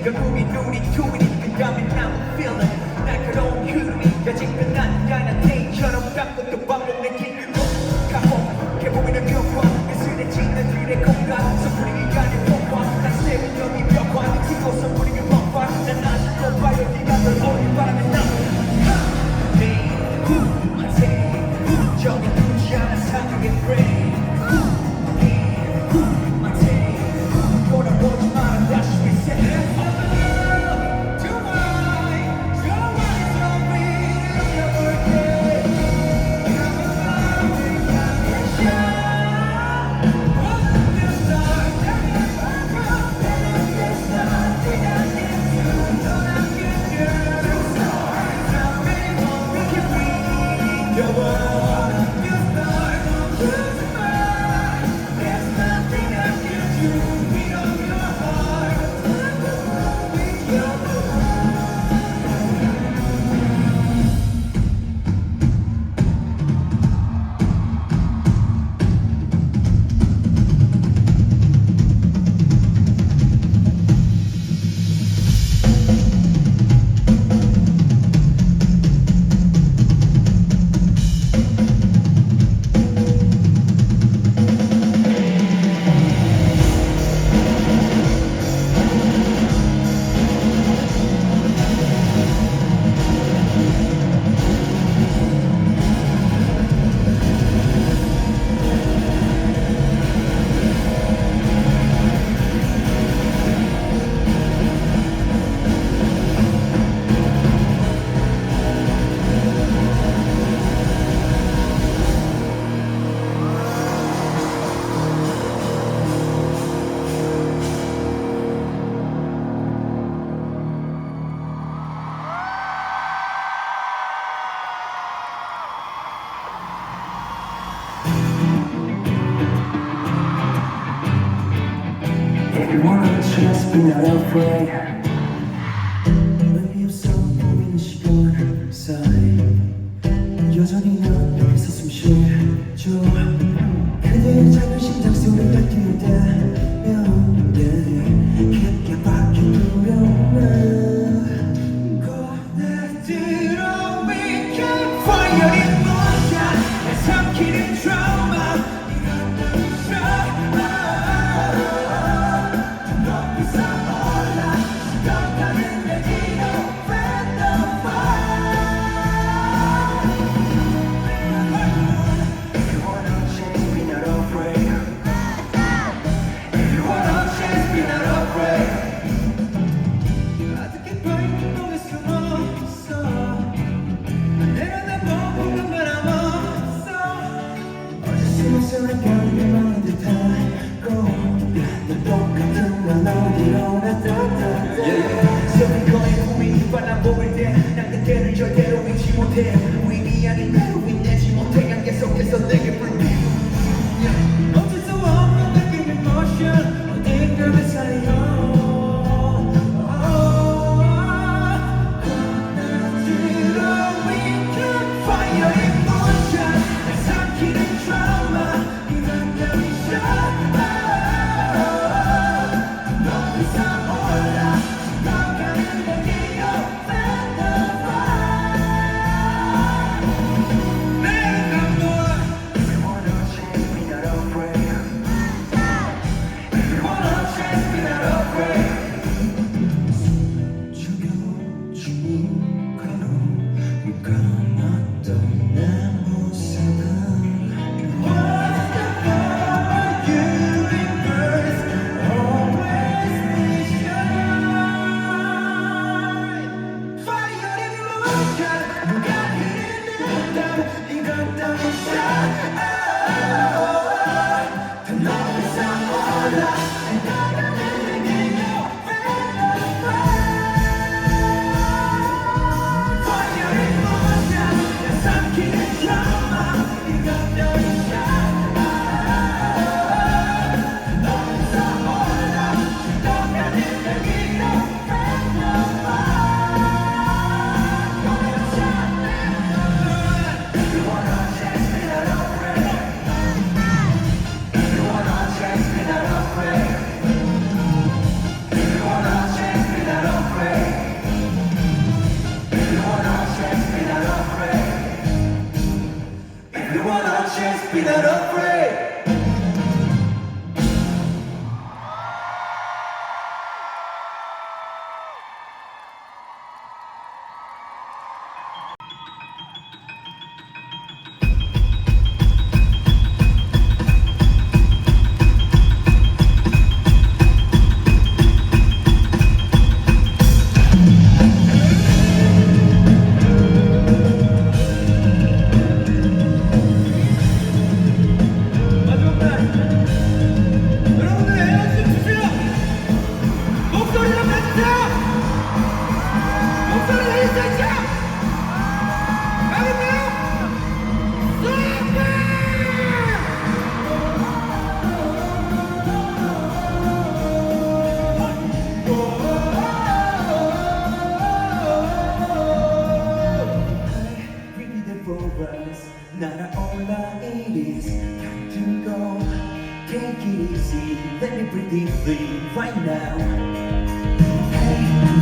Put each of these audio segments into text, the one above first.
결국엔 우리 둘이니까 가면 I'm feeling 날카로운 흐름이 아직 끝난 나는 데이처럼 깎고 또 반복된 길로 가고 개보이는 벽화 그슬해진 나들의 공간 선풀이 가는 폭발 난 세븐 여기 벽화 지고 선풀이는 폭발 난 아직도 봐요 네가 널 오늘 바라면 나 저기 두지 않아 사랑의 brain 돌아보지 마라 다시 reset If you wanna just be not afraid 의미 없어 보이는 시간 사이 여전히 난 여기서 숨 쉬죠 그대의 작은 심장 소리가 뛰어다면 깊게 박힌 두려움은 꺼내들어 we can fire in motion 내 삼키는 trauma 이런 날 난 그때를 절대로 잊지 못해 우인이 아닌 나로 인내지 못해 계속해서 내게 불빛 어쩔 수 없는 느낌 emotion 어딘가 흩날려 꺼내들어 we can fire in motion 날 삼키는 trauma 이런 날 너 이상 몰라 너가는 내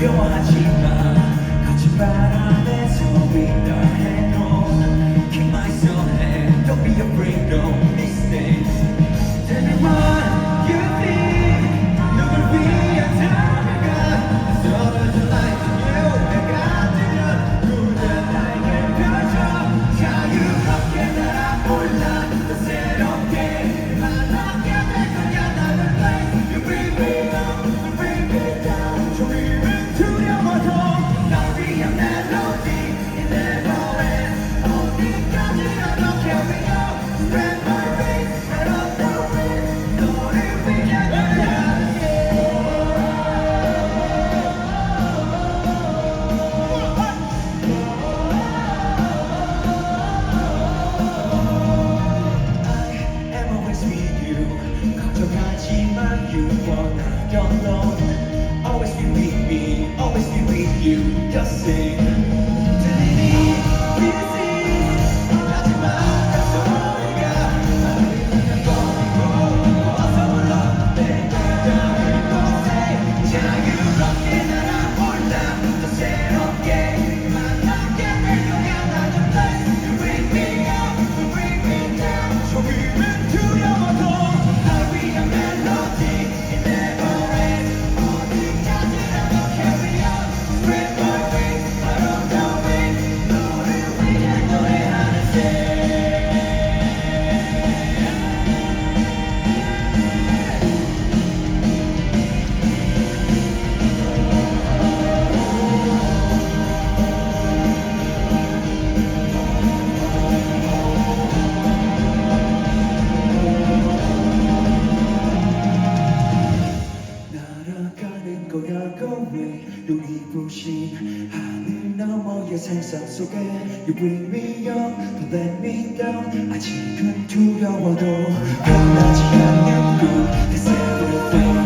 두려워하지마 거짓말 안에서 믿다 해도 Keep myself and don't be afraid of mistakes Tell me what you think 누굴 위한 삶일까 서로를 like you 내가 되면 누구나 나에게 펼쳐 자유롭게 날아올라 더 새롭게 만나게 될 거야 나를 place You bring me up, you bring me down 종이는 두려워도 날 위한 멜로디 It never ends 어디까지라도 carry on Spread my wings right up the wind 너를 위해 I'm always with you 걱정하지 마 You are not alone Always be with me Always be with you Just sing 들리니 This is 마지막 소리가 나를 향하고 어서 불러 내가 이곳에 자유롭게 날아올라 더 새롭게 만나게 될 거야 나는 place You bring me up You bring me down 조금은 두려워도 날 위한 멜로디 It never ends 어디까지라도 carry on Spread my wings out of the wind 너를 위해 노래하는 새 날아가는 거야 go away 눈이 부신 하늘 너머의 세상 속에 You bring me up, don't let me down 아직은 두려워도 변하지 않는 꿈 That's everything